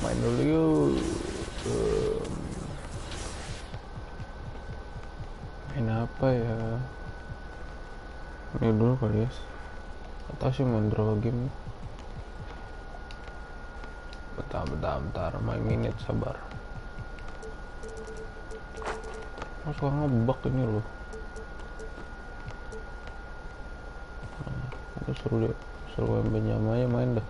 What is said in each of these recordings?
Main dulu yuk. Main apa ya? Ini dulu kali ya. Atau sih main draw game. Bentar. Main minute, sabar. Mas suka ngebug ini loh. Itu suruh Benyamin main dah.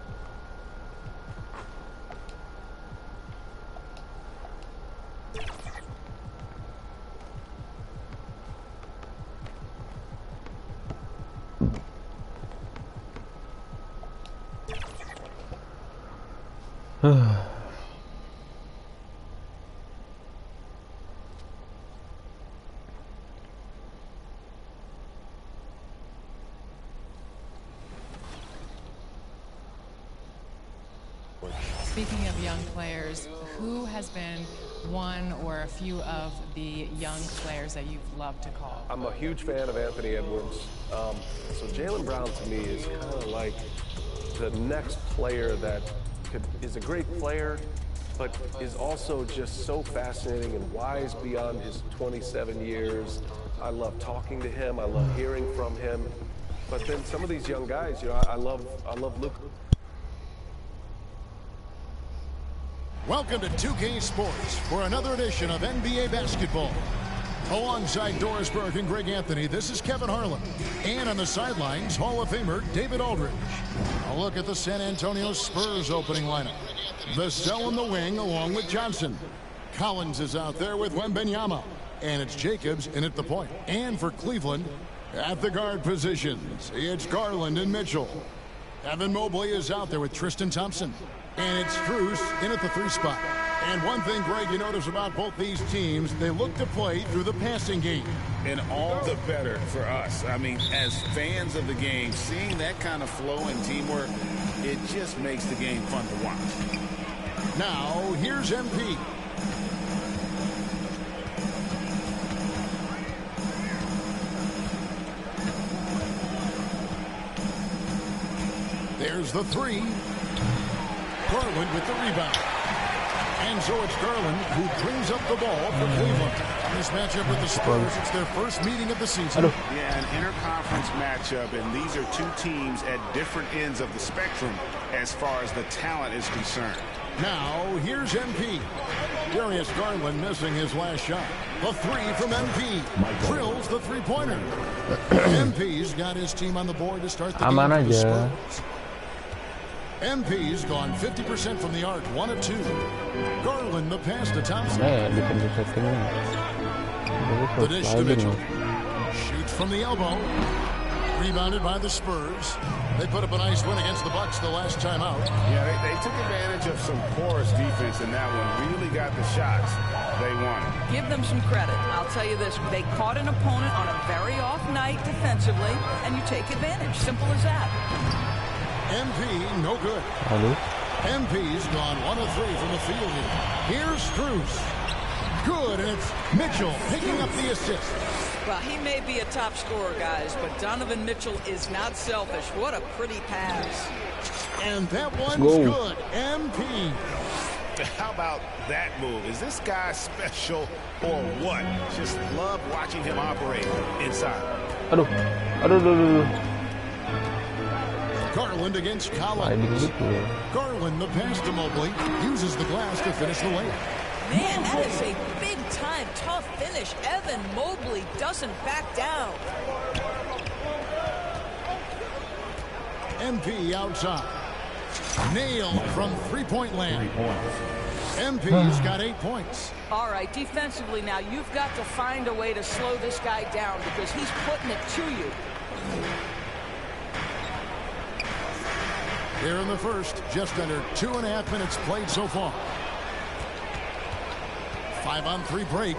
Speaking of young players, who has been one or a few of the young players that you've loved to call? I'm a huge fan of Anthony Edwards. So Jaylen Brown to me is kind of like the next player that is a great player, but is also just so fascinating and wise beyond his 27 years. I love talking to him. I love hearing from him. But then some of these young guys, you know, I love Luke. Welcome to 2K Sports for another edition of NBA basketball. Alongside Doris Burke and Greg Anthony, this is Kevin Harlan. And on the sidelines, Hall of Famer David Aldridge. A look at the San Antonio Spurs opening lineup. Vassell in the wing along with Johnson. Collins is out there with Wembanyama. And it's Jacobs in at the point. And for Cleveland, at the guard positions, it's Garland and Mitchell. Evan Mobley is out there with Tristan Thompson. And it's Strus in at the 3 spot. And one thing, Greg, you notice about both these teams, they look to play through the passing game. And all the better for us. I mean, as fans of the game, seeing that kind of flow and teamwork, it just makes the game fun to watch. Now, here's MP. There's the 3. Garland with the rebound. And so it's Garland who brings up the ball for Cleveland. This matchup with the Spurs, it's their first meeting of the season. Yeah, an interconference matchup, and these are two teams at different ends of the spectrum as far as the talent is concerned. Now, here's MP. Darius Garland missing his last shot. The 3 from MP. Drills the three-pointer. MP's got his team on the board to start the game for the Spurs. MP's gone 50% from the arc, 1 of 2. Garland the pass to Thompson. The dish to Mitchell. Shoots from the elbow. Rebounded by the Spurs. They put up a nice win against the Bucks the last time out. Yeah, they took advantage of some porous defense in that one. Really got the shots they wanted. Give them some credit. I'll tell you this. They caught an opponent on a very off night defensively, and you take advantage. Simple as that. MP, no good. MP's gone 1 of 3 from the field here. Here's Strus. Good, and it's Mitchell picking up the assist. Well, he may be a top scorer, guys, but Donovan Mitchell is not selfish. What a pretty pass. And that one's good. MP. How about that move? Is this guy special or what? Just love watching him operate inside. Garland against Collins. Garland, the pass to Mobley, uses the glass to finish the layup. Man, that is a big-time, tough finish. Evan Mobley doesn't back down. MP outside. Nailed from three-point land. MP's got 8 points. All right, defensively now, you've got to find a way to slow this guy down because he's putting it to you. Here in the first, just under 2.5 minutes played so far. 5-on-3 break.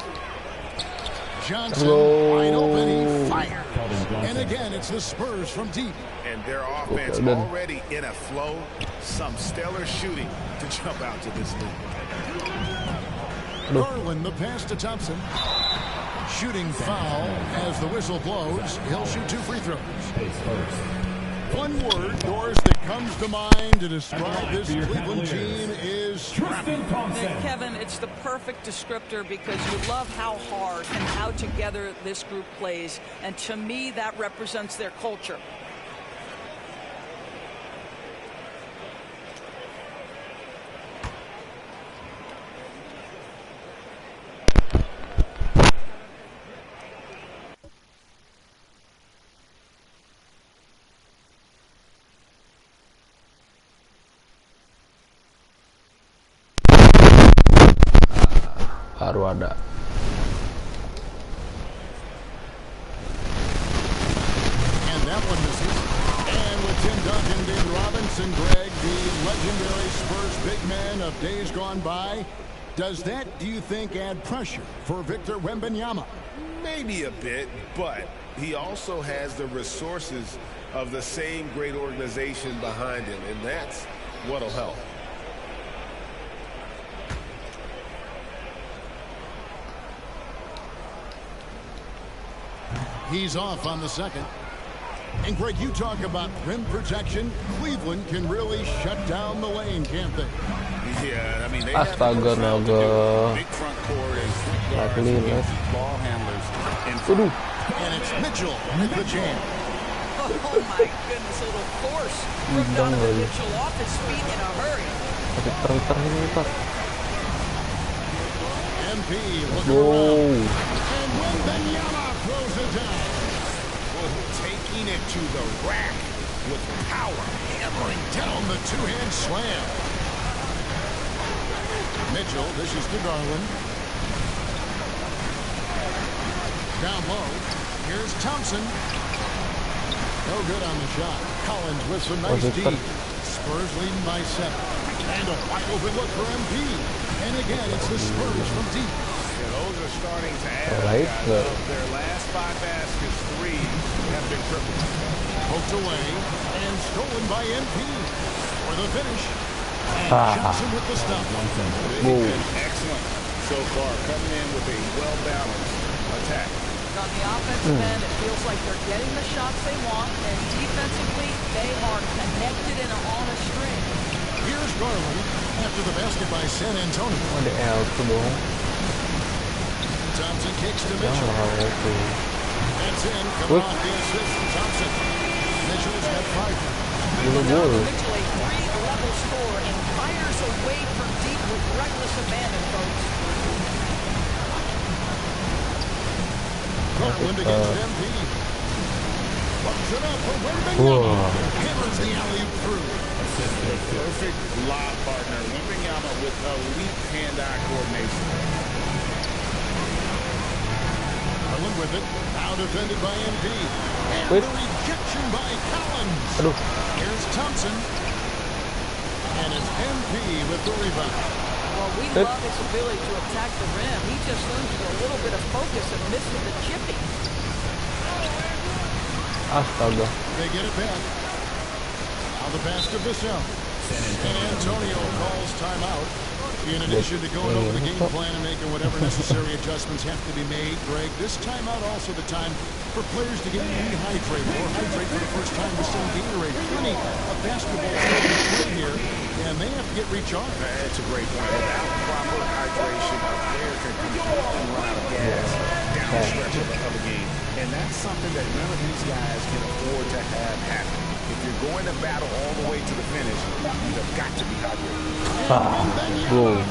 Johnson, wide open, he fired. And again, it's the Spurs from deep. And their offense already in a flow. Some stellar shooting to jump out to this lead. Garland, the pass to Thompson. Shooting foul as the whistle blows. He'll shoot 2 free throws. one word, Doris, that comes to mind to describe this Cleveland team is scrappy. Kevin, it's the perfect descriptor because you love how hard and how together this group plays. And to me, that represents their culture. Baru ada. And that one misses. And with Tim Duncan, David Robinson, Greg, the legendary Spurs big man of days gone by, does that, do you think, add pressure for Victor Wembanyama? Maybe a bit, but he also has the resources of the same great organization behind him, and that's what'll help. He's off on the second. And Greg, you talk about rim protection. Cleveland can really shut down the lane, can't they? Yeah, I mean, they Astaga, naga. big front court and Lagi, ball handlers in Waduh. And it's Mitchell with the jam. Oh, my goodness, a little force from Donovan Mitchell off his feet in a hurry. Sakit ter ini, Pak. MP looking around. And Wembanyama throws it down. taking it to the rack with power, Hammering down the two-hand slam. Mitchell dishes to Garland. Down low. Here's Thompson. No good on the shot. Collins with some nice D. Spurs leading by 7. And a wide open look for MP. And again, it's the Spurs from deep. Yeah, those are starting to add. Right. Their last 5 baskets, 3 have been tripled. Poked away and stolen by MP for the finish. And Johnson with the stop. They've been excellent so far, coming in with a well-balanced attack. On the offensive end, it feels like they're getting the shots they want, and defensively, they are connected and on a string. Here's Garland after the basket by San Antonio. Ada L tuh dong. Thompson kicks to Jangan Mitchell. hal itu. That's in. Coming off the assist from Thompson. Mitchell's got 5. Gol. Mitchell, a 3-level scorer, and fires away from deep with reckless abandon, folks. Garland against MP. Bucks it up for Wembanyama. Hammers the alley through. Perfect lob partner. Wembanyama with elite hand-eye coordination. Garland with it. Now defended by MP. And the rejection by Collins. Aduh. Here's Thompson. And it's MP with the rebound. Well, we love his ability to attack the rim. He just loses a little bit of focus and misses the chipping. Astaga. They get it back. Now the pass to Bissell. San Antonio calls timeout. In addition to going over the game plan and making whatever necessary adjustments have to be made, Greg, this timeout also the time for players to get rehydrated or hydrate for the first time with some Gatorade. Plenty of basketball played here, and they have to get recharged. That's a great point. Without proper hydration, a player can completely run out of gas down the stretch of a game. And that's something that none of these guys can afford to have happen. If you're going to battle all the way to the finish, you've got to be hydrated. Gol. Building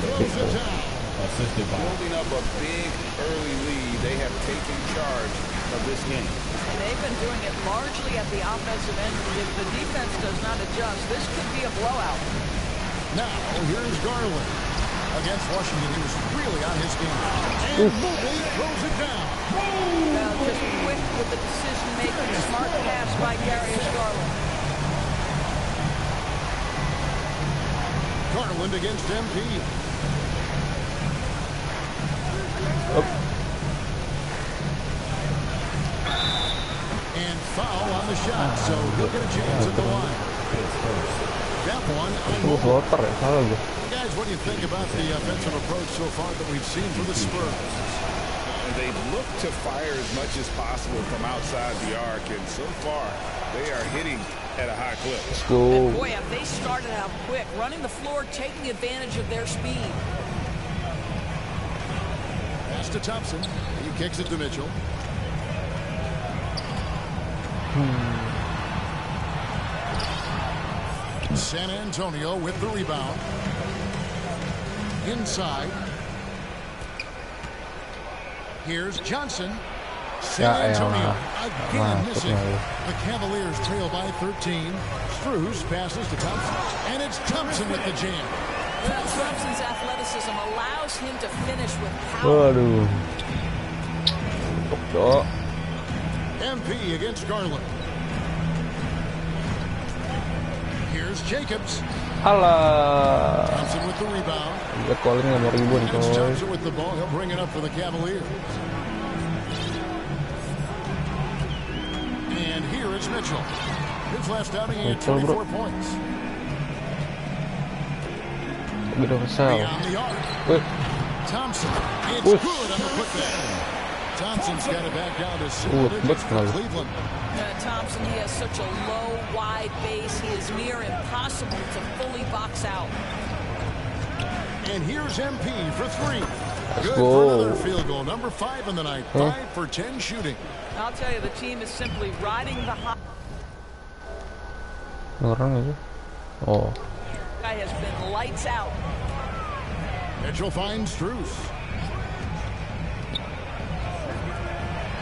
up a big early lead, they have taken charge of this game. And they've been doing it largely at the offensive end. If the defense does not adjust, this could be a blowout. Now, here's Garland. Against Washington, he was really on his game. And Mobley throws it down. Just quick with the decision-making, smart pass by Darius Garland. Garland against MP. And foul on the shot, so he'll get a chance at the line. That one on Mobley. Floater ya, salah gue. Guys, what do you think about the offensive approach so far that we've seen from the Spurs? They look to fire as much as possible from outside the arc, and so far they are hitting at a high clip. Let's go. And boy, have they started out quick, running the floor, taking advantage of their speed. Pass to Thompson. He kicks it to Mitchell. San Antonio with the rebound. Inside. Here's Johnson. San Antonio again missing. The Cavaliers trail by 13. Strus passes to Thompson. And it's Thompson with the jam. Thompson's athleticism allows him to finish with power. Waduh. Cok. MP against Garland. Here's Jacobs. Alah. Thompson with the rebound. Dia calling nomor ribuan, And it's coy. Thompson with the ball. He'll bring it up for the Cavaliers. And here is Mitchell. His last outing, he had Mitchell, bro. 24 points. Udah kesal. Beyond the arc. Wih, Thompson. It's Whoosh. good on the putback. Thompson's got it back down to single digits for betul. Cleveland. Thompson, he has such a low, wide base. He is near impossible to fully box out. And here's MP for three. Let's Good go. for another field goal. Number 5 in the night. 5 for 10 shooting. I'll tell you, the team is simply riding the high. orang aja. Oh, Guy has been lights out. Mitchell finds Strus.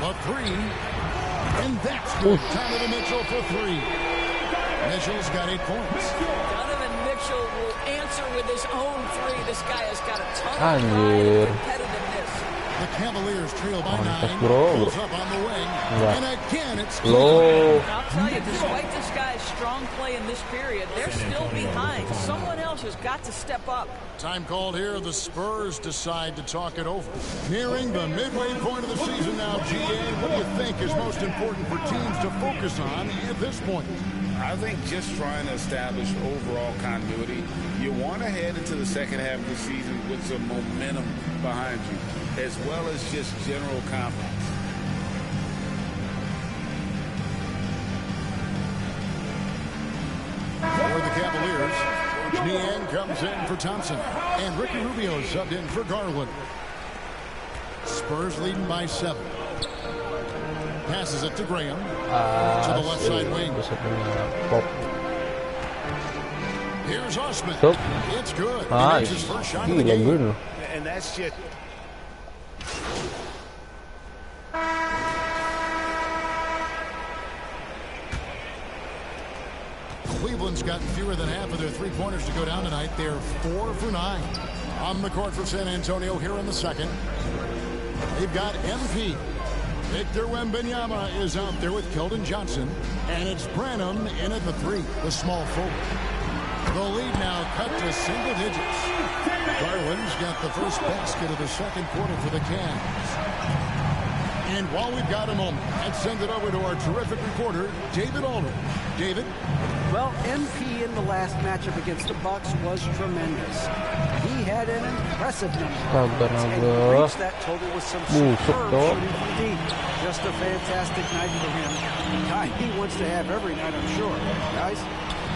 The three. And that's good. Donovan Mitchell for three. Mitchell's got 8 points. Donovan Mitchell will answer with his own three. This guy has got a ton of Anjir. pride and competitiveness. The Cavaliers trail by Mantap, 9. bro. Pulls up on the wing. Enggak. And again, it's low. I'll tell you, despite this guy's strong play in this period, they're still behind. Someone else has got to step up. Time called here. The Spurs decide to talk it over. Nearing the midway point of the season now, GA. What do you think is most important for teams to focus on at this point? I think just trying to establish overall continuity. You want to head into the second half of the season with some momentum behind you, as well as just general confidence. For the Cavaliers, Niang comes in for Thompson. And Ricky Rubio subbed in for Garland. Spurs leading by 7. Passes it to Graham. To the left side wing. Pop. Here's Osman. Stop. It's good. He Nice. makes his first shot of the Gila, game. good. And that's just... Cleveland's got fewer than half of their three-pointers to go down tonight. They're 4 for 9. On the court for San Antonio here in the second. They've got MP. Victor Wembanyama is out there with Keldon Johnson. And it's Branham in at the 3, the small forward. The lead now cut to single digits. Garland's got the first basket of the second quarter for the Cavs. And while we've got a moment, let's send it over to our terrific reporter, David Alder. David? Well, MP in the last matchup against the Bucks was tremendous. He had an impressive number of points and reached that total with some superb shooting from deep. Just a fantastic night for him. The kind he wants to have every night, I'm sure. Guys?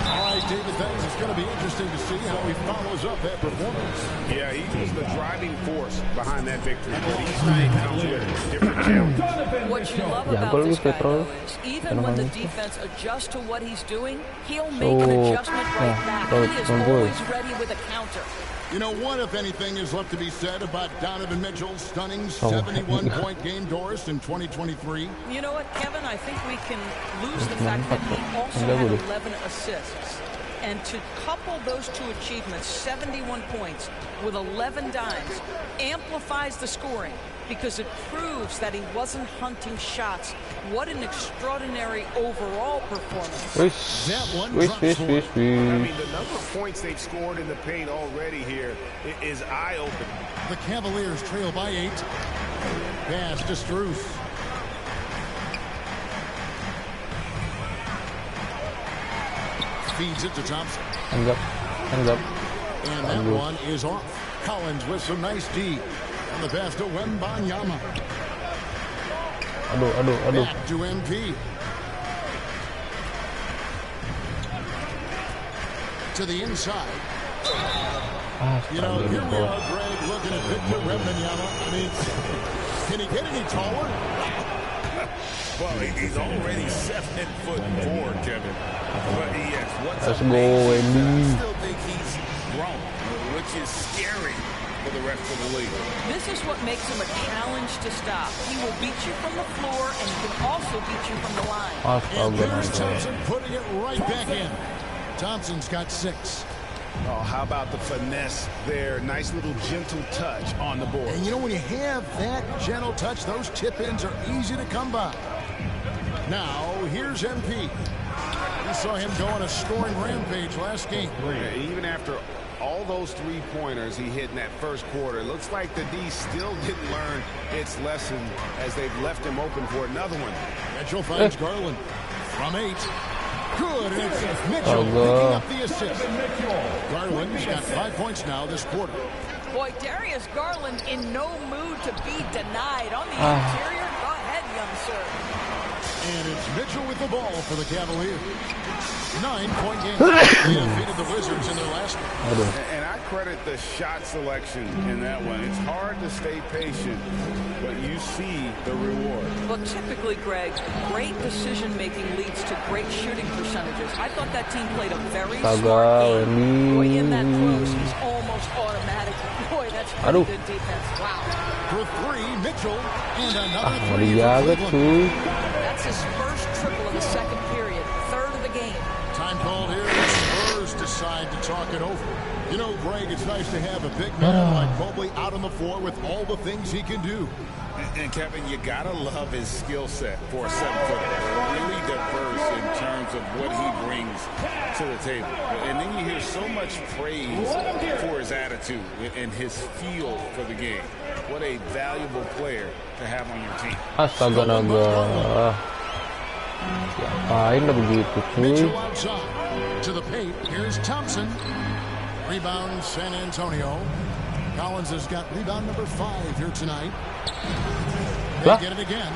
All right, David, thanks. It's going to be interesting to see how he follows up that performance. Yeah, he was the driving force behind that victory. But each night comes with a different challenge. What you love about this guy, though, is even when the defense adjusts to what he's doing, he'll make an adjustment right back. He is always ready with a counter. You know, what, if anything, is left to be said about Donovan Mitchell's stunning 71-point game, Doris, in 2023? You know what, Kevin? I think we can lose the fact that he also had 11 assists. And to couple those two achievements, 71 points with 11 dimes, amplifies the scoring because it proves that he wasn't hunting shots. What an extraordinary overall performance. That one drops for him. I mean, the number of points they've scored in the paint already here is eye-opening. The Cavaliers trail by 8. Pass to Strus. Feeds it to Thompson. Hands up. And that one is off. Collins with some nice D. And the pass to Wembanyama. Aduh. Back to MP. to the inside. You know, here we are, Greg, looking at Victor Wembanyama. I mean, can he get any taller? Well, he's already 7'4", Kevin. But yes, what's Let's up? go, I Andy. still think he's grown, which is scary for the rest of the league. This is what makes him a challenge to stop. He will beat you from the floor, and he can also beat you from the line. And there's Thompson putting it right back in. Thompson's got 6. Oh, how about the finesse there? Nice little gentle touch on the board. And you know, when you have that gentle touch, those tip-ins are easy to come by. Now, here's MP. We saw him go on a scoring rampage last game. Yeah, even after all those three-pointers he hit in that first quarter, it looks like the D still didn't learn its lesson as they've left him open for another one. Mitchell finds Garland from 8. Good, and it's Mitchell picking up the assist. Garland's got 5 points now this quarter. Boy, Darius Garland in no mood to be denied on the interior. Go ahead, young sir. And it's Mitchell with the ball for the Cavaliers. 9-point game. They defeated the Wizards in their last one. And I credit the shot selection in that one. It's hard to stay patient, but you see the reward. Well, typically, Greg, great decision-making leads to great shooting percentages. I thought that team played a very smart game. Boy, in that close, he's almost automatic. Boy, that's pretty good defense. Wow. For 3, Mitchell, and another 3 for Cleveland. That's his first triple in the second period, third of the game. Time called here. The Spurs decide to talk it over. You know, Greg, it's nice to have a big man like Mobley out on the floor with all the things he can do. And Kevin, you gotta love his skill set for a 7-footer. Really diverse in terms of what he brings to the table. And then you hear so much praise for his attitude and his feel for the game. What a valuable player to have on your team. Astaga naga. Ngapain dah begitu cuy? Mitchell outside to the paint. Here's Thompson. Rebound San Antonio. Collins has got rebound number 5 here tonight. They get it again.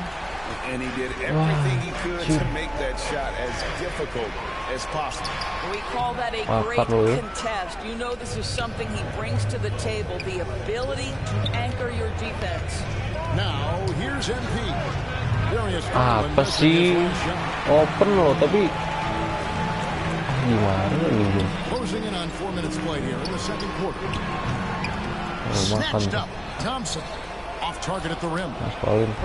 And he did everything he could to make that shot as difficult as possible. We call that a great contest. You know this is something he brings to the table, the ability to anchor your defense. Now, here's MP. Apa sih? Open loh, tapi gimana nih? Closing in on 4 minutes played here in the second quarter. Snatched up. Thompson off target at the rim.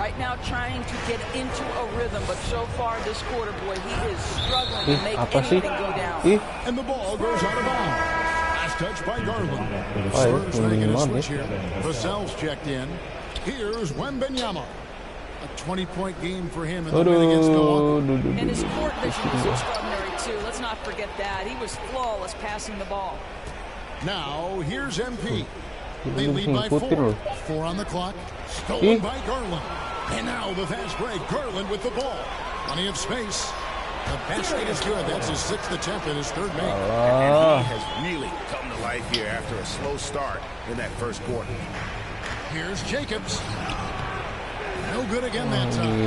Right now trying to get into a rhythm, but so far this quarter, boy, he is struggling to make anything go down. And the ball goes out of bounds. Last touch by Garland. Spurs making a switch here. Vassell's checked in. Here's Wembanyama. A 20-point game for him in the win against Milwaukee. And his court vision was extraordinary, too. Let's not forget that. He was flawless passing the ball. Now, here's MP. They lead by 4. 4 on the clock. Stolen by Garland. And now the fast break. Garland with the ball. Plenty of space. The basket is good. That's his 6th attempt and his 3rd make. And he has really come to life here after a slow start in that first quarter. Here's Jacobs. No good again that time.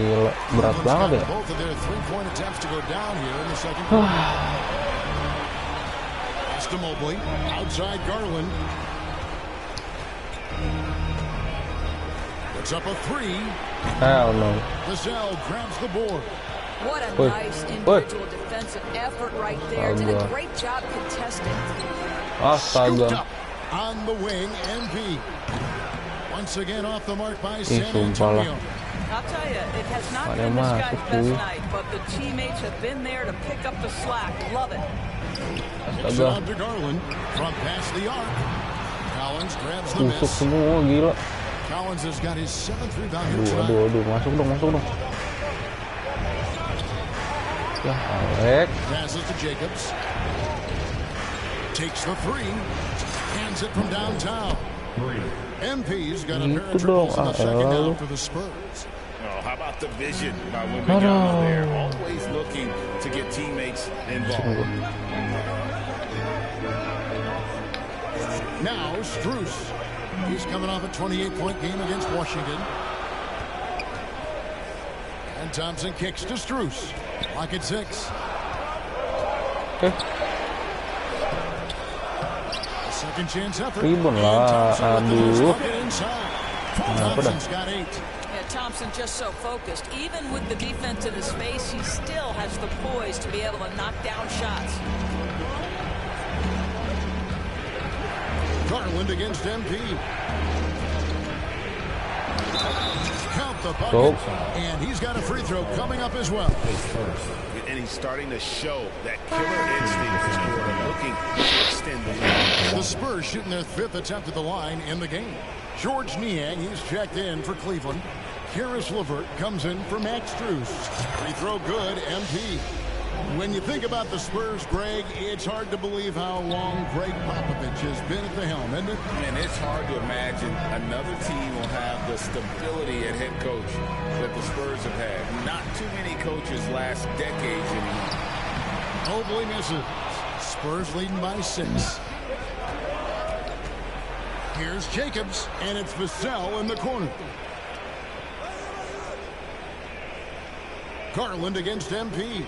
Berat banget ya. Both of their 3-point attempts to go down here in the second quarter. Pass to Mobley. Outside Garland. Puts up a 3. Hell no. Vassell grabs the board. What a nice individual defensive effort right there. Did a great job contesting. Scooped up on the wing, MP. Once again off the mark by San Antonio. I'll tell you, it has not been this guy's best night, but the teammates have been there to pick up the slack. Love it. It's on to Garland from past the arc. Collins grabs the miss. Semua gila. Collins has got his 7th rebound here tonight. Aduh, masuk dong. Ya, Alek. Passes to Jacobs. Takes the 3. Hands it from downtown. MP's got a pair of triples in the second down for the Spurs. Oh, how about the vision by Wembanyama there? Always looking to get teammates involved. Now, Strus. He's coming off a 28-point game against Washington. And Thompson kicks to Strus. Lock at 6. Second chance effort. Ribon And lah, Thompson with the first aduh. bucket inside. Kenapa dah? Thompson's got 8. Yeah, Thompson just so focused. Even with the defense in his face, he still has the poise to be able to knock down shots. Garland against MP. Count the bucket. And he's got a free throw coming up as well. And he's starting to show that killer instinct as we're looking to extend the lead. The Spurs shooting their 5th attempt at the line in the game. George Niang, he's checked in for Cleveland. Karis LeVert comes in for Max Strus. Free throw good, MP. When you think about the Spurs, Greg, it's hard to believe how long Greg Popovich has been at the helm, isn't it? And it's hard to imagine another team will have the stability at head coach that the Spurs have had. Not too many coaches last decades anymore. Mobley misses. Spurs leading by 6. Here's Jacobs, and it's Vassell in the corner. Garland against MP.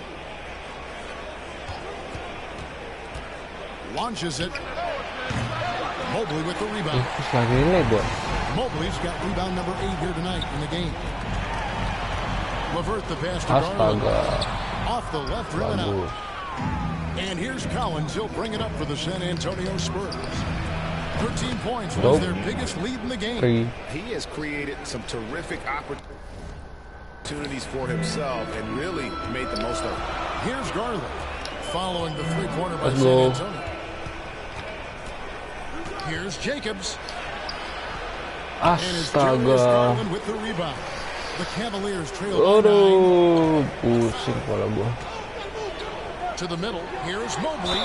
Launches it. Mobley with the rebound. Mobley's got rebound number 8 here tonight in the game. LeVert the pass to Garland. Off the left rim and out. And here's Collins. He'll bring it up for the San Antonio Spurs. 13 points was their biggest lead in the game. He has created some terrific opportunities for himself and really made the most of it. Here's Garland following the three-pointer by San Antonio. Here's Jacobs. And it's Garland with the rebound. The Cavaliers trail by 9. Pusing kepala gua. To the middle. Here's Mobley.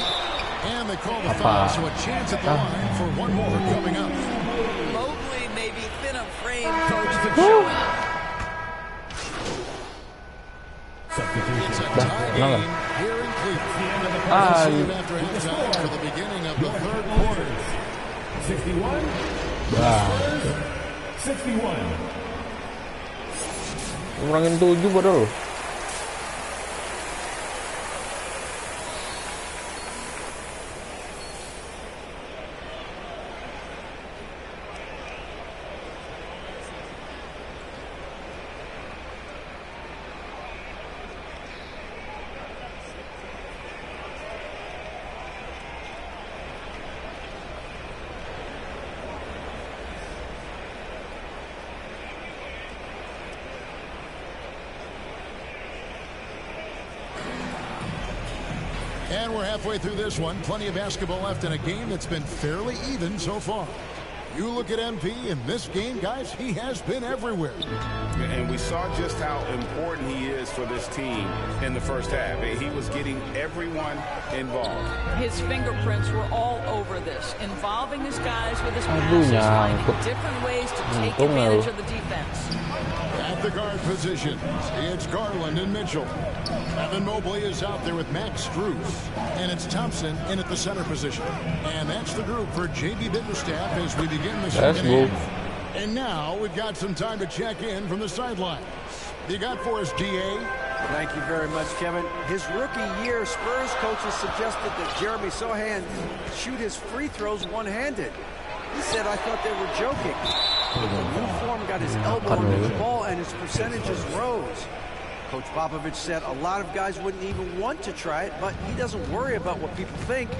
And they call the foul, so a chance at the line for one more coming up. Mobley may be thin of frame, coach, but showing up. It's a tie game here in Cleveland. We'll see him after halftime for the beginning of the third quarter. 61. 61. Kurangin 7 padahal. And we're halfway through this one. Plenty of basketball left in a game that's been fairly even so far. You look at MP in this game, guys, he has been everywhere. And we saw just how important he is for this team in the first half. He was getting everyone involved. His fingerprints were all over this, involving his guys with his passes, finding different ways to take advantage of the defense. At the guard positions, it's Garland and Mitchell. Evan Mobley is out there with Max Strus. And it's Thompson in at the center position. And that's the group for J.B. Bickerstaff as we begin the second half. And now we've got some time to check in from the sidelines. You got for us, G.A.? Thank you very much, Kevin. His rookie year, Spurs coaches suggested that Jeremy Sohan shoot his free throws one-handed. He said, I thought they were joking. The new form got his elbow on the ball and his percentages rose. Coach Popovich said a lot of guys wouldn't even want to try it, but he doesn't worry about what people think.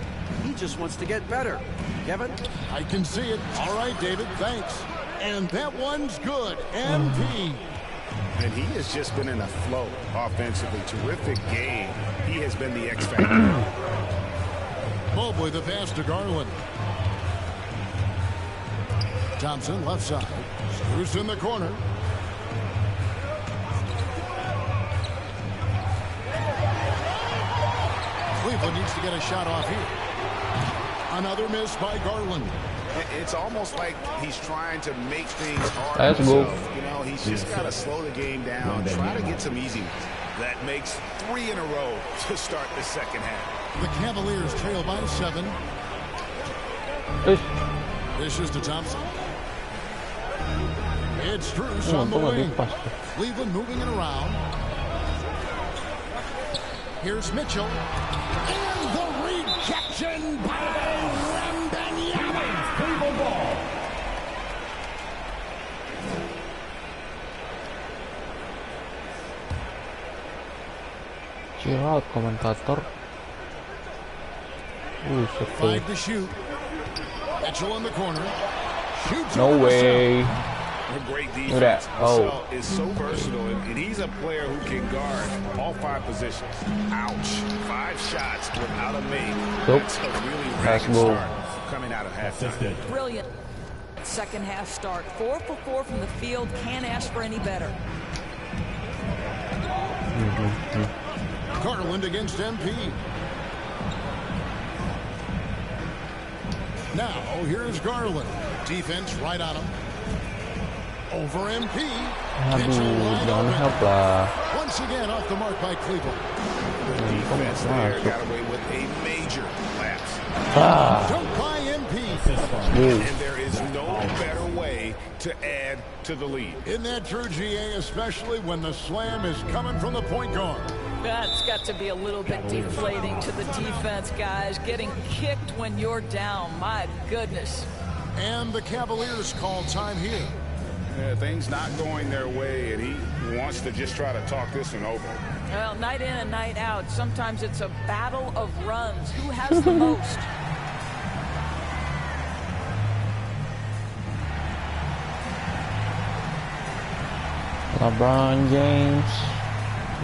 He just wants to get better. Kevin? I can see it. All right, David, thanks. And that one's good. MP. And he has just been in a flow offensively. Terrific game. He has been the X factor. Mobley the pass to Garland. Thompson left side. Strus in the corner. Cleveland needs to get a shot off here. Another miss by Garland. It's almost like he's trying to make things hard. You know, he's just got to slow the game down. Try to get some easy ones. That makes 3 in a row to start the second half. The Cavaliers trail by 7. This is to Thompson. It's Strus on the wing. Cleveland moving it around. Here's Mitchell. And the rejection by Wembanyama. Chill out, komentator. 5 to shoot. Mitchell in the corner. Shoots. No way. A great defense. Look at that. Oh. Is so versatile, and he's a player who can guard all 5 positions. Ouch. 5 shots without a make. Nope. That's a really That's rapid low. start coming out of halftime. Brilliant second half start. 4 for 4 from the field. Can't ask for any better. Garland against MP. Now, here's Garland. Defense right on him. Over MP. Aduh, jangan help lah. Once again off the mark by Cleveland. The defense there got away with a major lapse. Dunk by MP. And there is no better way to add to the lead. Isn't that true, GA, especially when the slam is coming from the point guard? That's got to be a little bit deflating to the defense, guys. Getting kicked when you're down. My goodness. And the Cavaliers call time here. Yeah, things not going their way, and he wants to just try to talk this one over. Well, night in and night out, sometimes it's a battle of runs. Who has the most? LeBron James,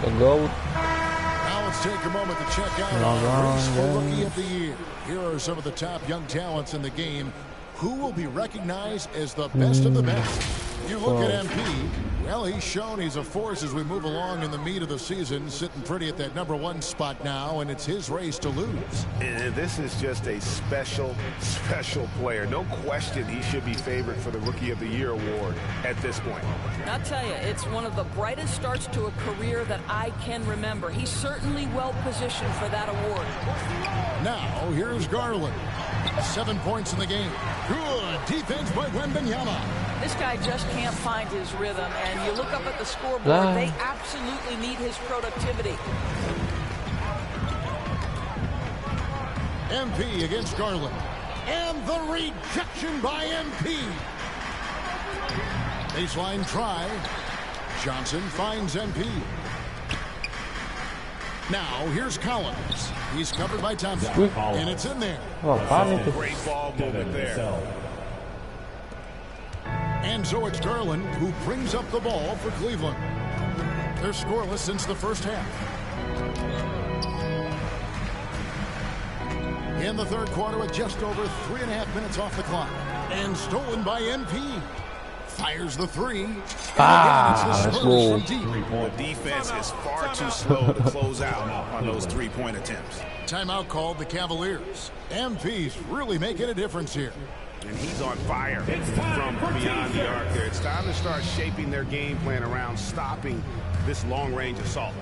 the GOAT. Now let's take a moment to check out our race for Rookie of the Year. Here are some of the top young talents in the game. Who will be recognized as the best of the best? You look at MP. Well, he's shown he's a force as we move along in the meat of the season, sitting pretty at that #1 spot now, and it's his race to lose. And this is just a special player. No question he should be favored for the Rookie of the Year award at this point. I'll tell you, it's one of the brightest starts to a career that I can remember. He's certainly well positioned for that award. Now, here's Garland. 7 points in the game. Good defense by Wembanyama. This guy just can't find his rhythm, and you look up at the scoreboard, they absolutely need his productivity. MP against Garland. And the rejection by MP. Baseline try. Johnson finds MP. Now, here's Collins. He's covered by Thompson. And it's in there. Great ball movement there. And so it's Garland who brings up the ball for Cleveland. They're scoreless since the first half. In the third quarter with just over 3.5 minutes off the clock. And stolen by MP. Fires the three. Let's go. The defense is far too slow to close out on those three-point attempts. Timeout called the Cavaliers. MP's really making a difference here. And he's on fire from beyond the arc there. It's time to start shaping their game plan around stopping this long-range assault.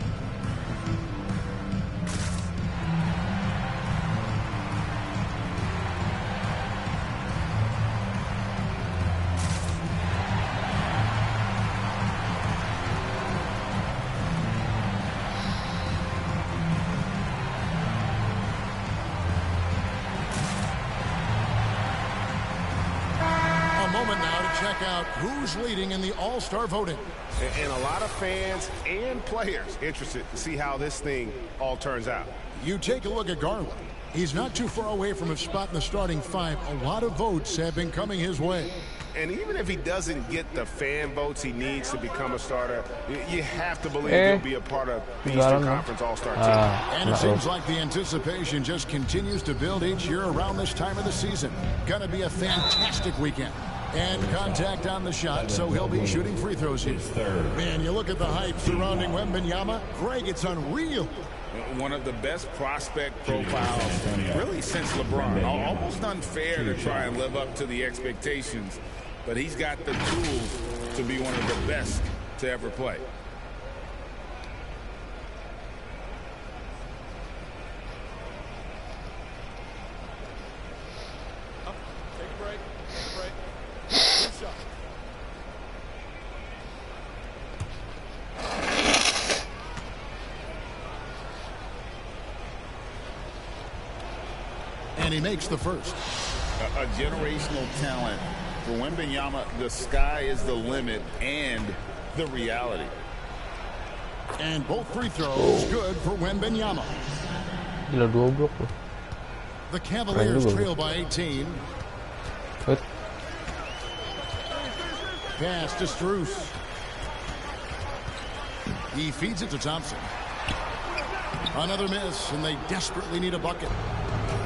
Check out who's leading in the All-Star voting. And a lot of fans and players interested to see how this thing all turns out. You take a look at Garland. He's not too far away from his spot in the starting 5. A lot of votes have been coming his way. And even if he doesn't get the fan votes he needs to become a starter, you have to believe he'll be a part of the Eastern Conference All-Star team. And it seems like the anticipation just continues to build each year around this time of the season. Gonna be a fantastic weekend. And contact on the shot, so he'll be shooting free throws here. Man, you look at the hype surrounding Wembanyama. Greg, it's unreal. One of the best prospect profiles really since LeBron. Almost unfair to try and live up to the expectations, but he's got the tools to be one of the best to ever play. And he makes the first. A generational talent. For Wembanyama, the sky is the limit and the reality. And both free throws good for Wembanyama. Gila 2 blok loh. The Cavaliers trail by 18. Pass to Strus. He feeds it to Thompson. Another miss, and they desperately need a bucket.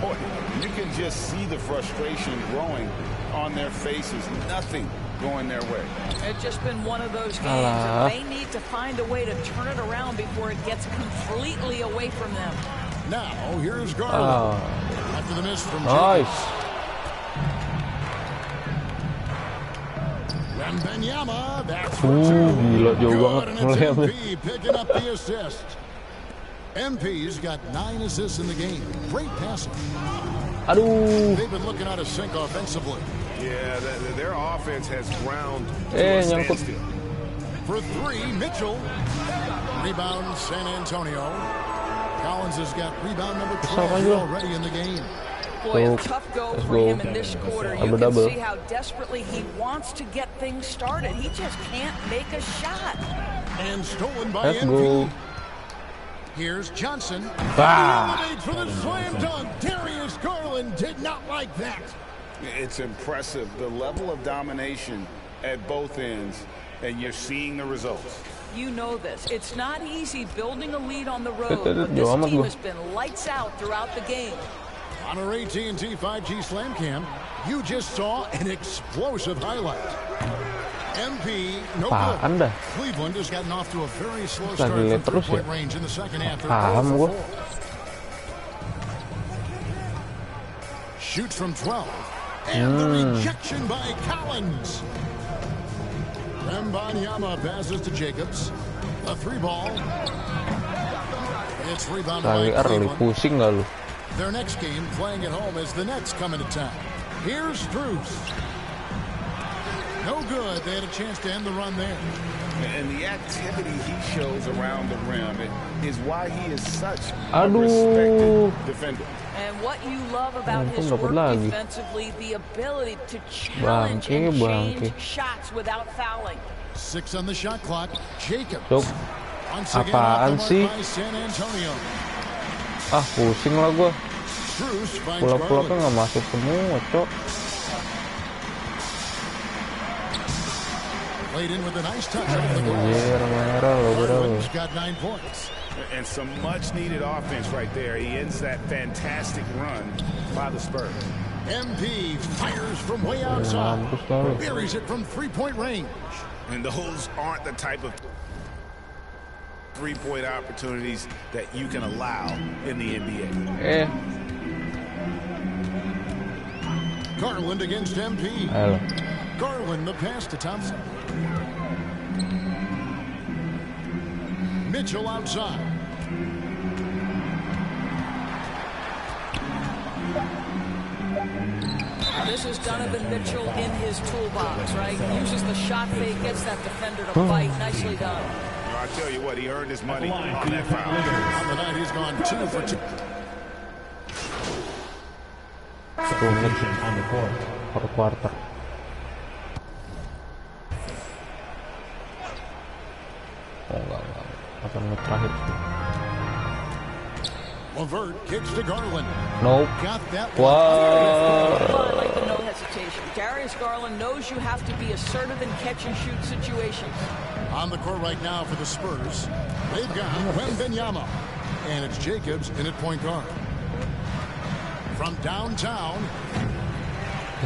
Boy, you can just see the frustration growing on their faces. Nothing going their way. It's just been one of those games, and they need to find a way to turn it around before it gets completely away from them. Now, here's Garland. After the miss from Nice. Wembanyama, that's for 2. Gila jauh Good, and it's banget. MP picking up the assist. MP's got 9 assists in the game. Great passing. Aduh. They've been looking out of sync offensively. Yeah, their offense has ground to a nyangkut. standstill. For 3, Mitchell. Rebound, San Antonio. Collins has got rebound number 12 already in the game. Boy, a tough go for him in this quarter. You can see how desperately he wants to get things started. He just can't make a shot. And stolen by Let's MP. go. Here's Johnson. Ah. He elevates for the slam dunk. Darius Garland did not like that. It's impressive, the level of domination at both ends, and you're seeing the results. You know this. It's not easy building a lead on the road, but this team has been lights out throughout the game. On our AT&T 5G Slam Cam, you just saw an explosive highlight. MP, no good. Cleveland has gotten off to a very slow start from three-point range in the second half. Shoots from 12. And the rejection by Collins. Wembanyama passes to Jacobs. A 3-ball. It's rebounded by Cleveland. Their next game playing at home as the Nets come into town. Here's Strus. No good. They had a chance to end the run there. And the activity he shows around the rim is why he is such a respected defender. And what you love about his work defensively, the ability to challenge and change shots without fouling. 6 on the shot clock. Jacobs. Once again Apaan sih? by San Antonio. Pusing lah gua. Strus finds Pulak-pulaknya Garland. nggak masuk semua, cok. Played in with a nice touch off the glass. Merah loh, bro. Garland's got 9 points. And some much-needed offense right there. He ends that fantastic run by the Spurs. MP fires from way outside. Buries it from 3-point range. And those aren't the type of three-point opportunities that you can allow in the NBA. Garland against MP. Garland the pass to Thompson. Mitchell outside. This is Donovan Mitchell in his toolbox, right? Uses the shot fake, gets that defender to fight. Nicely done. I tell you what, he earned his money on that foul. On the night, he's gone 2 for 2. Substitution on the court. Per quarter. Enggak. Akan terakhir. Levert kicks to Garland. Nope. Got that Wow. I like the no hesitation. Darius Garland knows you have to be assertive in catch-and-shoot situations. On the court right now for the Spurs, they've got Wembanyama. And it's Jacobs in at point guard. From downtown.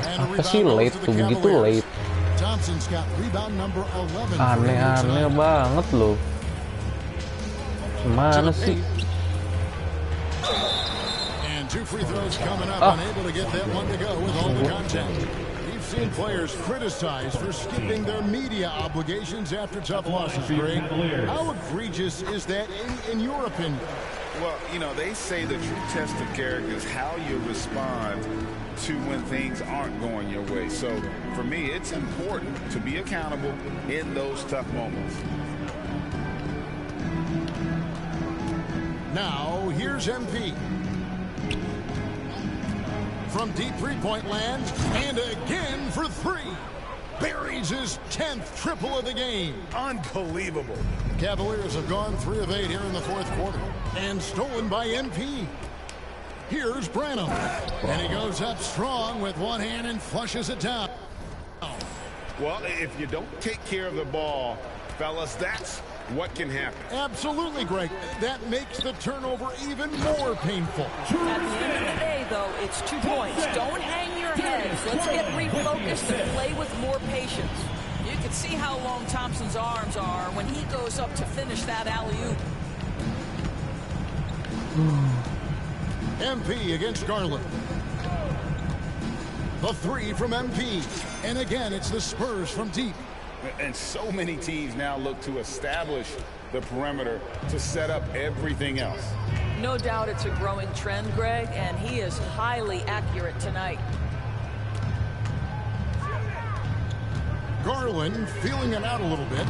And a Apa sih rebound late to the tuh, begitu Cavaliers. late. Thompson's got rebound number 11. Aneh-aneh banget loh. Gimana sih? And 2 free throws coming up. Unable to get that one to go with all the contact. We've seen players criticized for skipping their media obligations after tough losses, Greg. How egregious is that in your opinion? Well, you know, they say the true test of character is how you respond to when things aren't going your way. So, for me, it's important to be accountable in those tough moments. Now, here's MP. From deep three-point land, and again for 3. buries his 10th triple of the game. Unbelievable. Cavaliers have gone 3 of 8 here in the fourth quarter and stolen by MP. Here's Branham, and he goes up strong with one hand and flushes it down. Well, if you don't take care of the ball, fellas, that's what can happen. Absolutely, Greg. That makes the turnover even more painful. At the end of the day, though, it's 2 points. Don't hang your heads. Let's get refocused and play with more patience. You can see how long Thompson's arms are when he goes up to finish that alley-oop. MP against Garland. The 3 from MP. And again, it's the Spurs from deep. And so many teams now look to establish the perimeter to set up everything else. No doubt it's a growing trend, Greg, and he is highly accurate tonight. Garland feeling it out a little bit.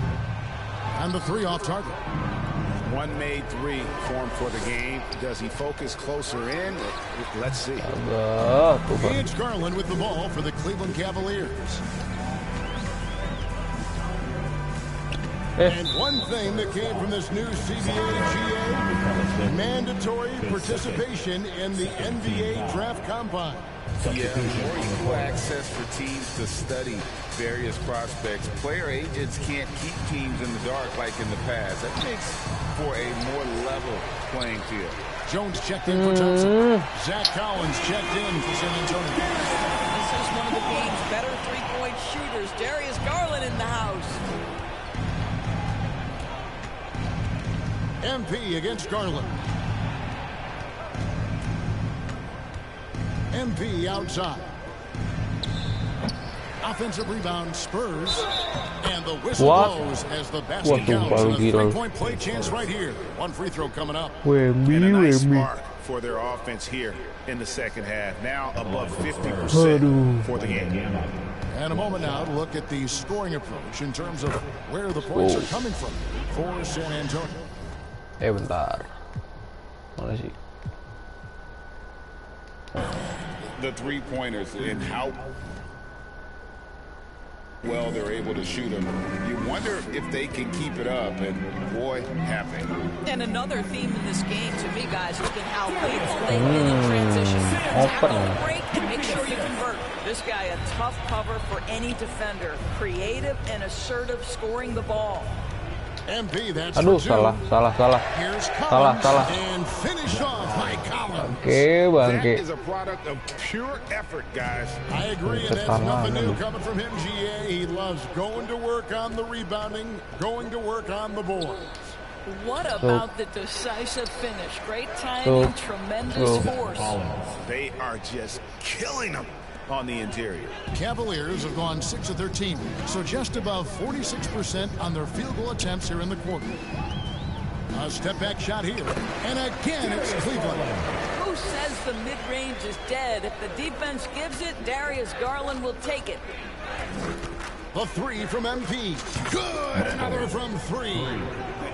And the 3 off target. One made 3 formed for the game. Does he focus closer in? Let's see. It's Garland with the ball for the Cleveland Cavaliers. And one thing that came from this new CBA-GA, mandatory participation in the NBA Draft Combine. Yeah, more equal access for teams to study various prospects. Player agents can't keep teams in the dark like in the past. That makes for a more level playing field. Jones checked in for Thompson. Zach Collins checked in for San Antonio. This is one of the game's better three-point shooters. Darius Garland in the house. MP against Garland. MP outside. Offensive rebound, Spurs. And the whistle blows as the basket counts. And a three-point play chance right here. One free throw coming up. And a nice spark for their offense here in the second half. Now above 50% for the game. And a moment now to look at the scoring approach in terms of where the points are coming from for San Antonio. Bentar. Mana sih? The three-pointers and how well they're able to shoot them. You wonder if they can keep it up, and boy, have they. And another theme in this game to me, guys, has been how lethal they've been in transition. Tackle, break, and make sure you convert. This guy, a tough cover for any defender. Creative and assertive scoring the ball. MP, that's Aduh, salah. Here's Collins and finished off by Collins. That is a product of pure effort, guys. I agree, and that's nothing new coming from him, GA. He loves going to work on the rebounding, going to work on the boards. What about the decisive finish? Great timing, tremendous force. They are just killing them on the interior. Cavaliers have gone 6 of 13, so just above 46% on their field goal attempts here in the quarter. A step back shot here, and again it's Cleveland. Who says the mid-range is dead? If the defense gives it, Darius Garland will take it. The 3 from MP. Good! Another from 3.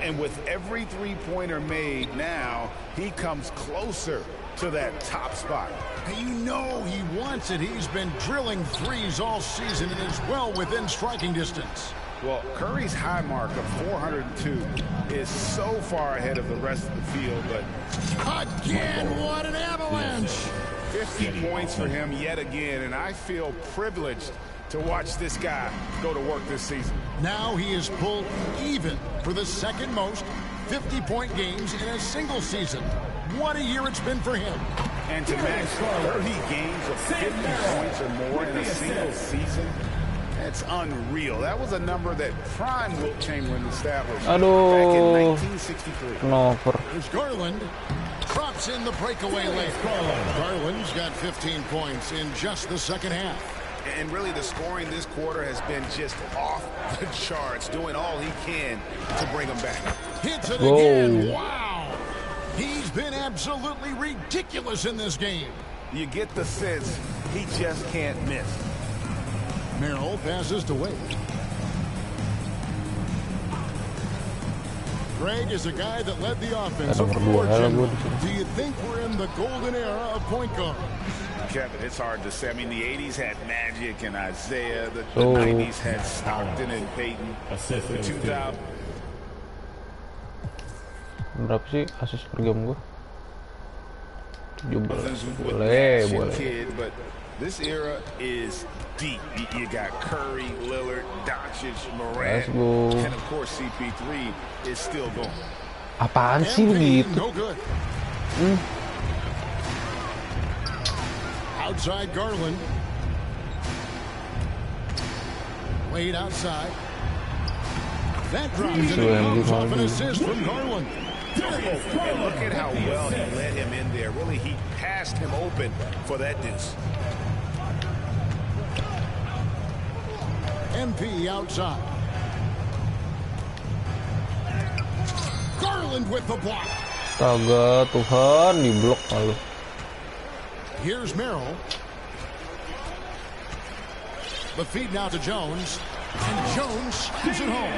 And with every three-pointer made now, he comes closer to that top spot. You know he wants it. He's been drilling threes all season and is well within striking distance. Well, Curry's high mark of 402 is so far ahead of the rest of the field, but again, what an avalanche! 50 points for him yet again, and I feel privileged to watch this guy go to work this season. Now he is pulled even for the second most 50-point games in a single season. What a year it's been for him. And to match 30 games of 50 points or more in a single season, that's unreal. That was a number that prime Wilt Chamberlain established back in 1963. There's Garland. Drops in the breakaway lane. Garland's got 15 points in just the second half. And really the scoring this quarter has been just off the charts, doing all he can to bring them back. Hits it again. Wow. He's been absolutely ridiculous in this game. You get the sense he just can't miss. Merrill passes to Wade. Greg is a guy that led the offense. Do you think we're in the golden era of point guard? Kevin, it's hard to say. I mean, the 80s had Magic and Isaiah. The 90s had Stockton and Peyton. The 2000s. Berapa sih asis per game gue? 17. Boleh. But this era is deep. You got Curry, Lillard, Doncic, Morant, and of course CP3 is still going. Apaan sih begitu? Outside Garland. Wade outside. That drops and it comes off an assist from Garland. And look at how well he let him in there. Really, he passed him open for that deuce. MP outside. Garland with the block. Astaga, Tuhan, diblok lalu. Here's Merrill. The feed now to Jones. And Jones gives it home.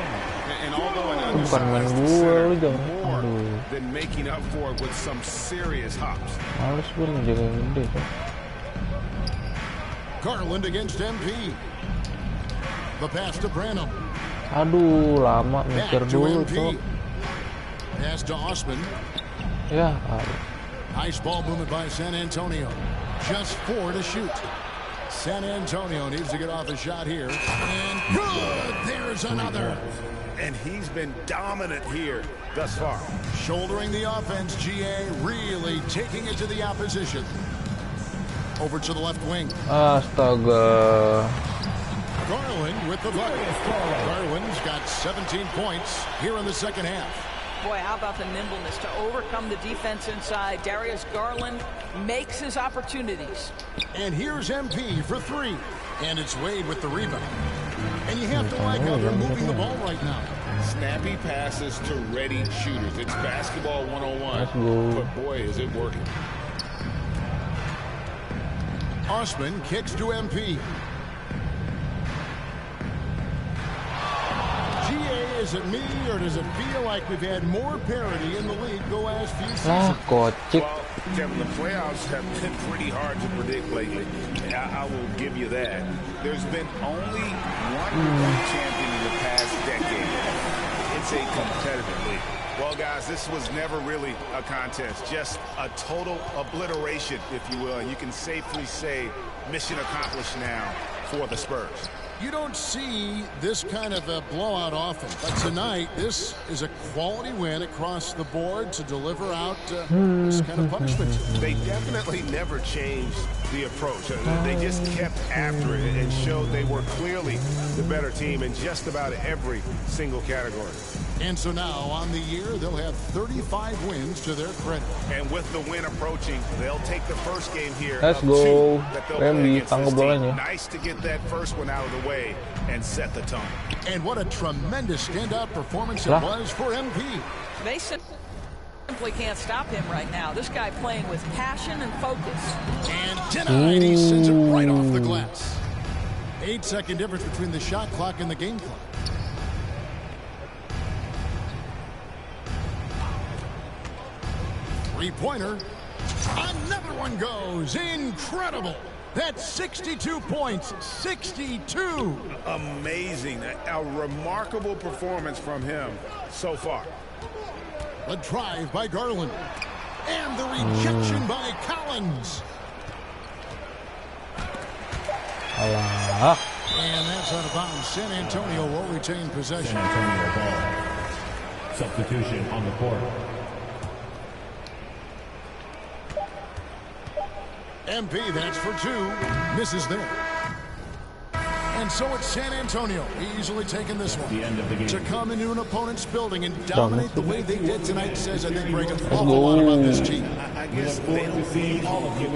And although an Bukan main gue, lu jangan. more than making up for it with some serious hops. Males gue ngejaga yang gede. Garland against MP. The pass to Branham. Aduh, lama mikir dulu tuh. Pass to Osman. Ya, Nice ball movement by San Antonio. Just 4 to shoot. San Antonio needs to get off a shot here. And good! There's another. And he's been dominant here thus far. Shouldering the offense, GA really taking it to the opposition. Over to the left wing. astaga. Garland with the bucket. Garland's got 17 points here in the second half. Boy, how about the nimbleness to overcome the defense inside. Darius Garland makes his opportunities. And here's MP for 3. And it's Wade with the rebound. And you have to like how they're moving the ball right now. Snappy passes to ready shooters. It's basketball 101. But boy, is it working. Osman kicks to MP. Is it me, or does it feel like we've had more parity in the league the last few seasons? Kocik. Well, Kevin, the playoffs have been pretty hard to predict lately. I will give you that. There's been only one champion in the past decade. It's a competitive league. Well, guys, this was never really a contest, just a total obliteration, if you will. And you can safely say mission accomplished now for the Spurs. You don't see this kind of a blowout often, but tonight this is a quality win across the board to deliver out this kind of punishment. They definitely never changed the approach. They just kept after it and showed they were clearly the better team in just about every single category. And so now on the year they'll have 35 wins to their credit. And with the win approaching, they'll take the first game here. Let's go. Nice to get that first one out of the way and set the tone. And what a tremendous standout performance it was for MP. They simply can't stop him right now. This guy playing with passion and focus. And denied. He sends it right off the glass. 8-second difference between the shot clock and the game clock. Three-pointer. Another one goes. Incredible. That's 62 points. 62. Amazing. A remarkable performance from him so far. The drive by Garland. And the rejection by Collins. Alah. And that's out of bounds. San Antonio will retain possession. San Antonio ball. Substitution on the court. MP, that's for 2. Misses there. And so it's San Antonio easily taking this one. The end of the game. To come into an opponent's building and dominate the way they did tonight says, I think, Greg, an awful lot about this team. I guess they don't see all of you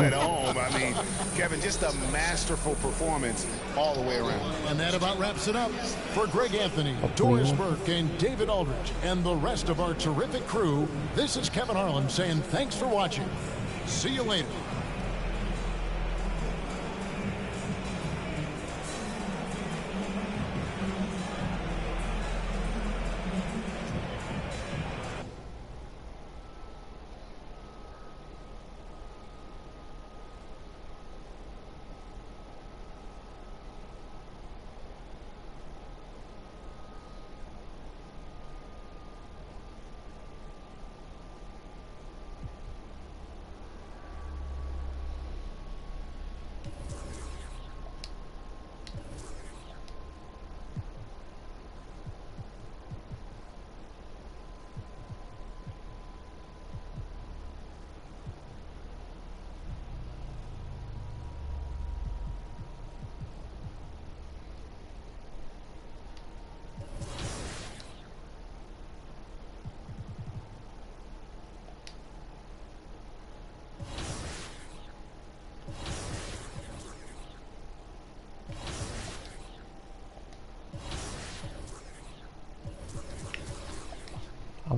at home. I mean, Kevin, just a masterful performance all the way around. And that about wraps it up. For Greg Anthony, Doris Burke, and David Aldridge, and the rest of our terrific crew, this is Kevin Harlan saying thanks for watching. See you later.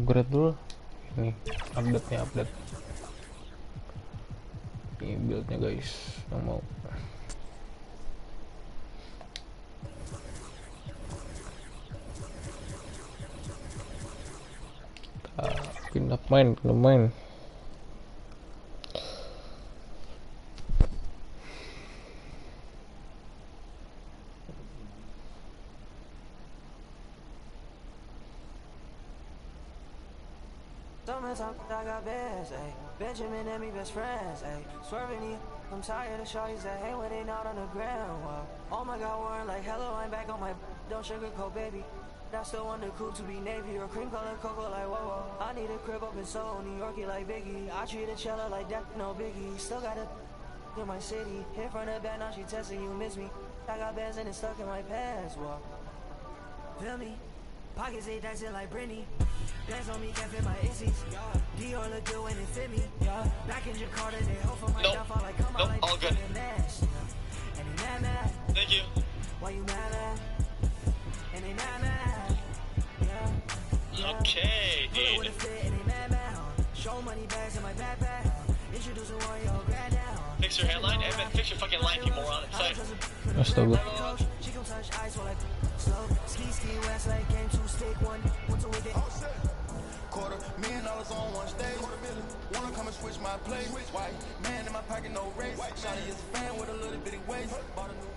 upgrade dulu. Ini update ini buildnya guys yang mau. Pindah main. Summertime, I got bands, ayy. Benjamin and me best friends, ayy. Swerving you, I'm tired of shorties that hang when they not on the ground. Wow. Oh my God, Warren, like hello, I'm back on my. Don't sugarcoat, baby. I still want the coupe to be navy or cream color cocoa, like whoa. I need a crib up in Seoul, New Yorkie like Biggie. I treat a cello like that, no biggie. Still got a in my city. Hit from the back, now she testing you, miss me. I got bands and it's stuck in my pants. Whoa. Feel me? Pockets ain't dancing like Britney. Dance on me, can't fit my Izzy's. Dior look good when it fit me. Back in Jakarta, they hope for my downfall. Like come on, like all good. And they mad. Thank you. Why you mad? And they mad. Yeah. Okay, dude. And they mad. Show money bags in my backpack. Introducing one yo grand down. Fix your hairline, and then fix your fucking line, you moron. Sorry. Astaga. She gon' touch ice while I slow. Ski west like game 2 stick 1 to a day. $250,000 on one stage. Wanna come and switch my place. White man in my pocket, no race. Shawty is a fan with a little bitty waist. Bought a new.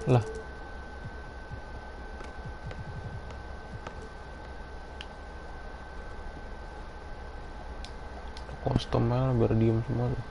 Lah. Kostumnya biar diem semua tuh.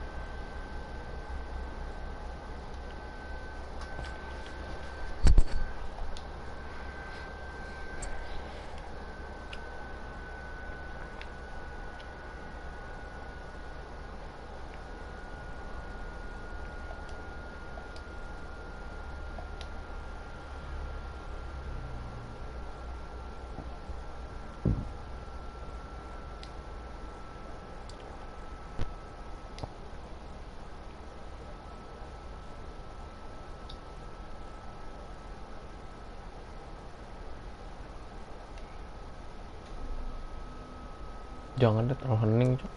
Jangan deh terlalu hening, Cok.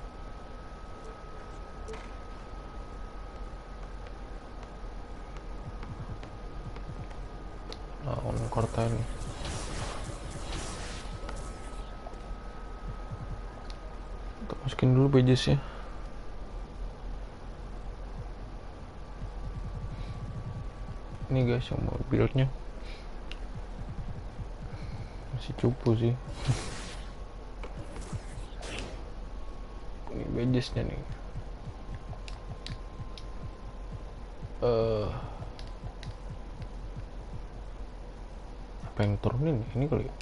Nah, on korta ini. Kita masukin dulu pages-nya. Ini guys yang mau build-nya. Masih cupu sih. Ini pages-nya nih. Apa yang turunin ini kali ya?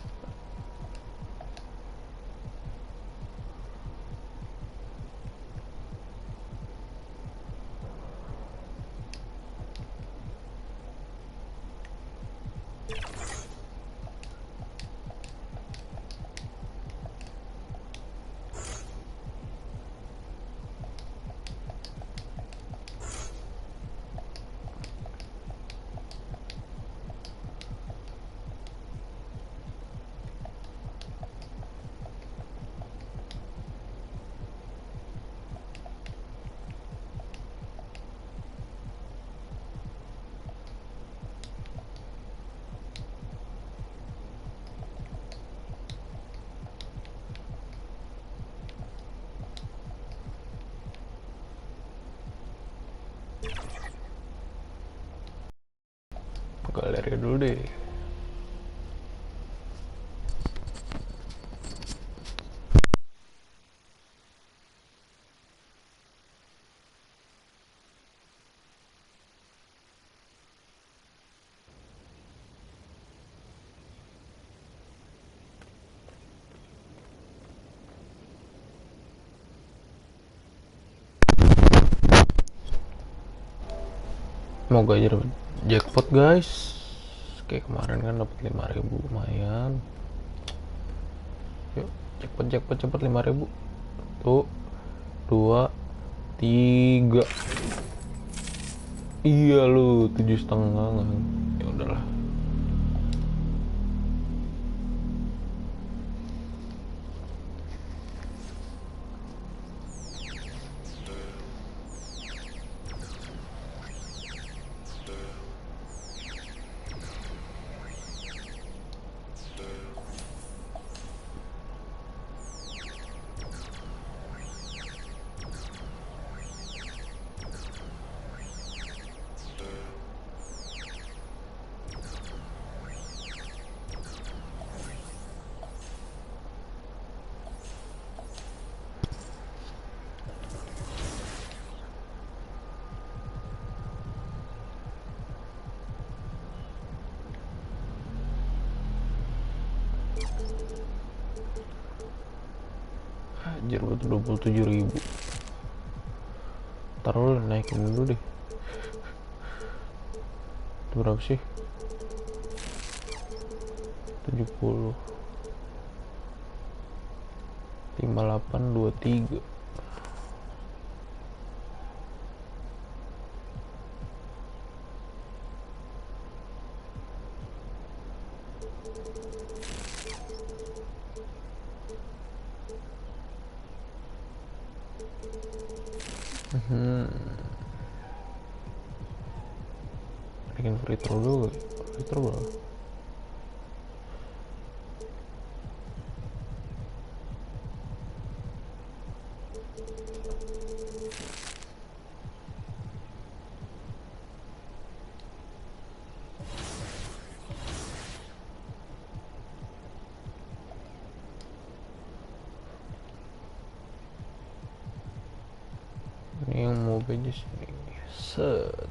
dulu deh. Semoga aja dapet jackpot guys, kayak kemarin kan dapat 5.000 lumayan. Yuk jackpot cepet 5.000. Tuh 2 3. Iya lu 7,5 kan. Ya udahlah. Anjir buat 27.000. Taruh naikin dulu deh. Itu berapa sih? 70 5823. Bikin free throw dulu. Free throw berapa? Ini yang mau aja sini. Set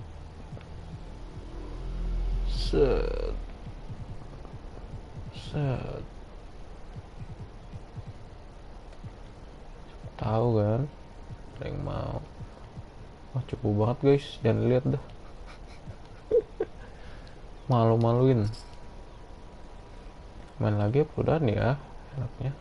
tahu kan ada yang mau. Wah cukup banget guys, jangan lihat dah. Malu-maluin. Main lagi apa udah nih ya enaknya.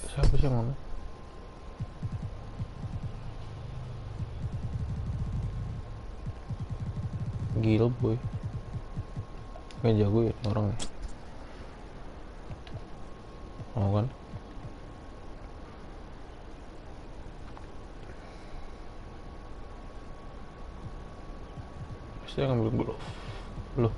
Siapa sih yang mana? Gila boy, kayak jago ya orang ya. Mau kan? Pasti ngambil glove loh.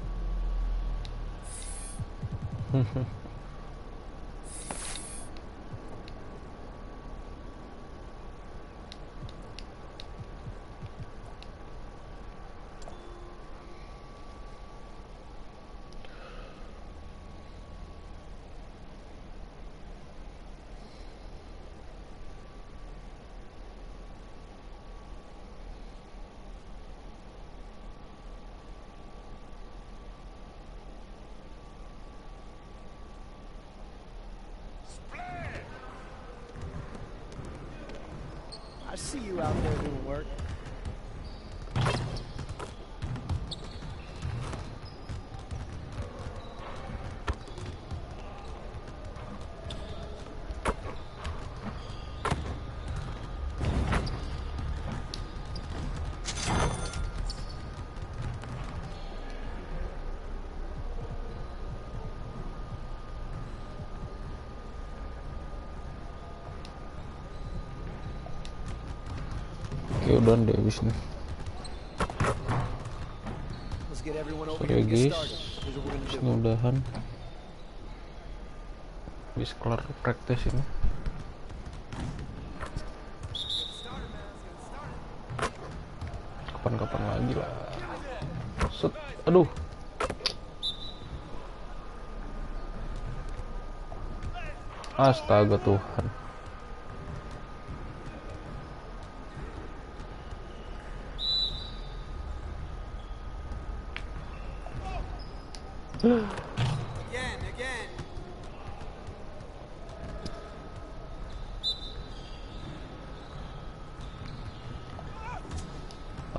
I see you out there doing work. Oke udah deh abis nih. Let's get everyone over Sorry here and get guys, started. Mudah-mudahan bisa kelar praktis ini. Kapan-kapan lagi lah. Set, aduh. Astaga Tuhan.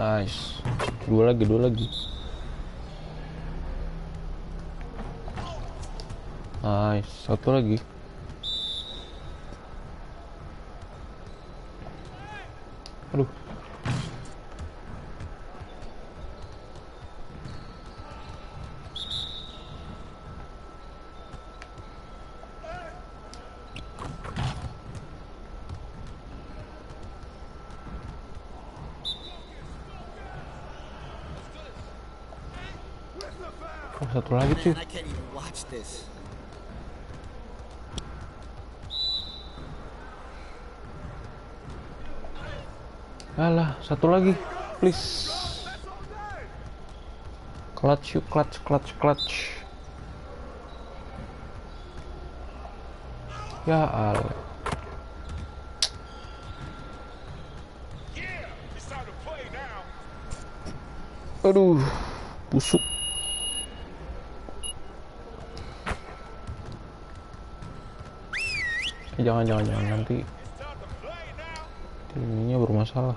Nice. Dua lagi. Nice, satu lagi. Aduh. Oh, satu lagi cuy. Alah, satu lagi, please. Clutch you, clutch. Ya Allah. Aduh, busuk. Jangan nanti ininya bermasalah.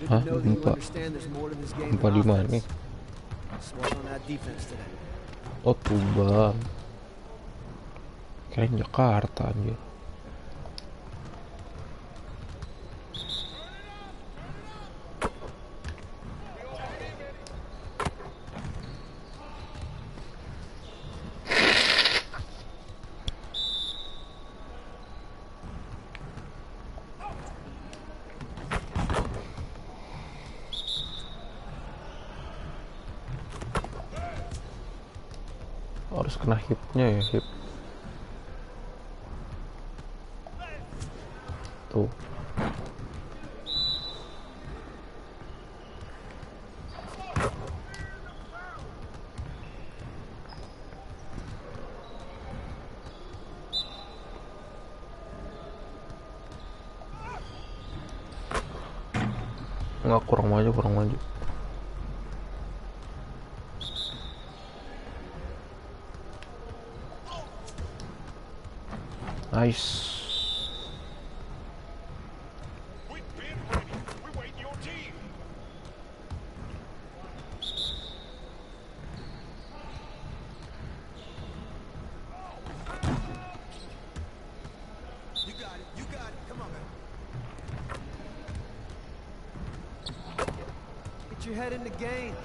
Hah? Empat di mana nih? Oh, Tuban. Kirain Jakarta anjir. Harus kena hipnya ya, hip tuh. Nggak, kurang maju. Nice. Get your head in the game.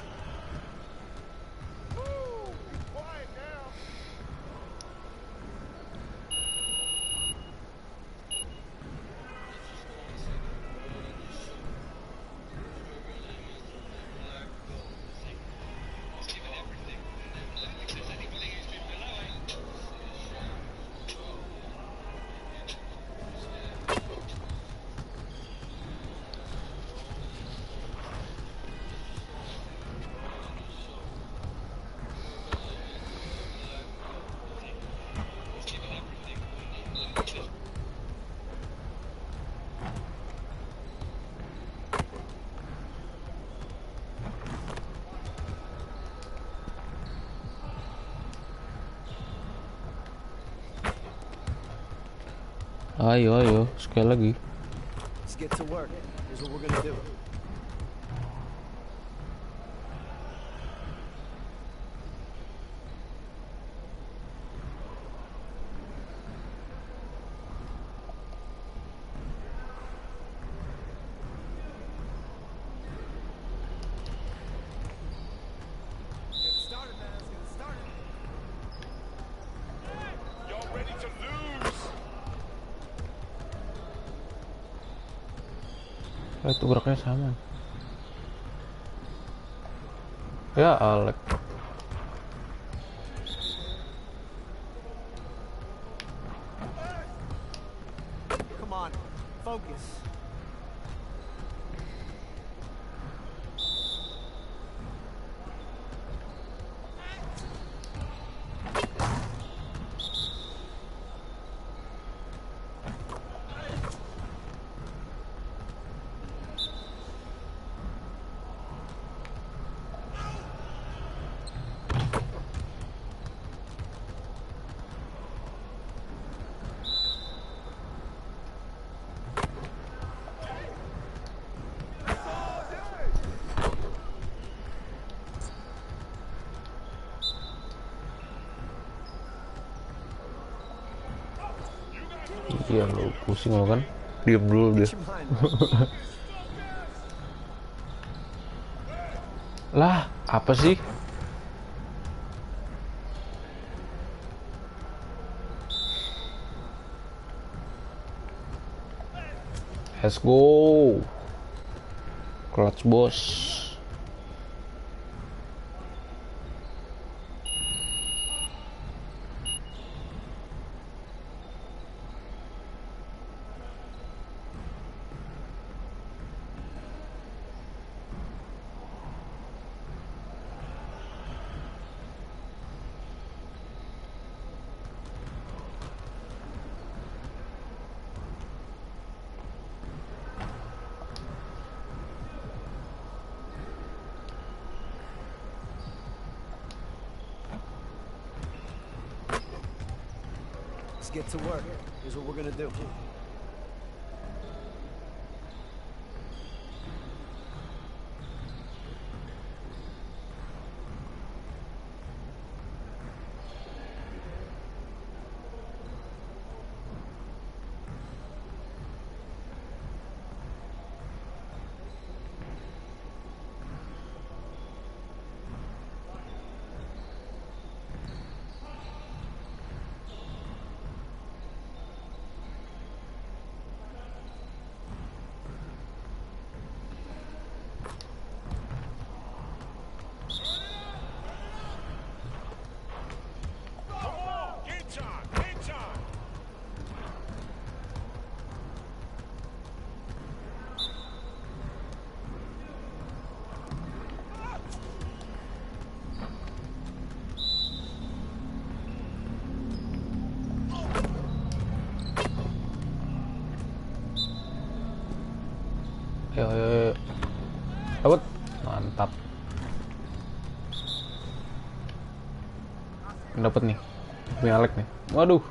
Ayo, sekali lagi. Let's get to work. Here's what we're gonna do. Itu geraknya sama. Ya Alek. Come on, focus. Iya lo pusing lo kan. Diam dulu dia. Lah, apa sih? Let's go. Clutch bos. Let's get to work. Here's what we're gonna do. Ayo. Dapat. Mantap. Dapat nih. Punya Alek nih. Waduh.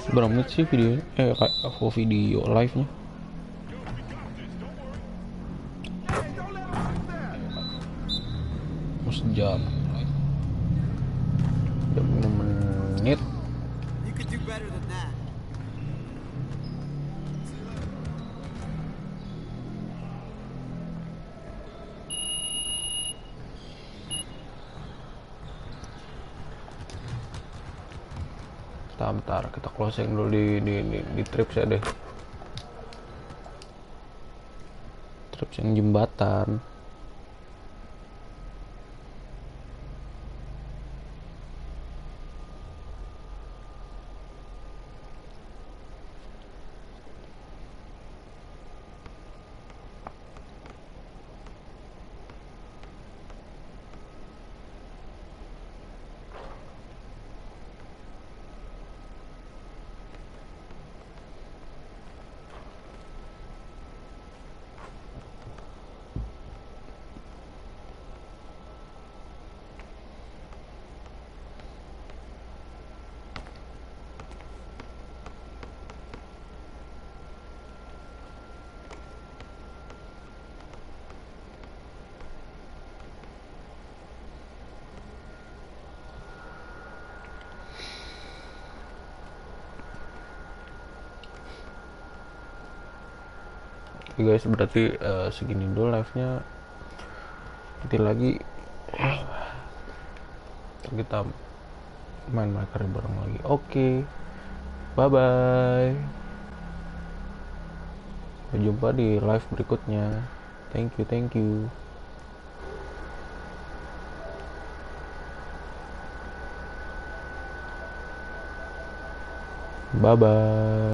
Berapa menit sih video? Video live nya? Sejam. Jam 6 menit. You could do better than that. Bentar, kita closing dulu di trips ya deh. Trips yang jembatan. Oke guys, berarti segini dulu live-nya. Nanti lagi kita main Mycareer bareng lagi. Oke, bye bye. Sampai jumpa di live berikutnya. Thank you. Bye bye.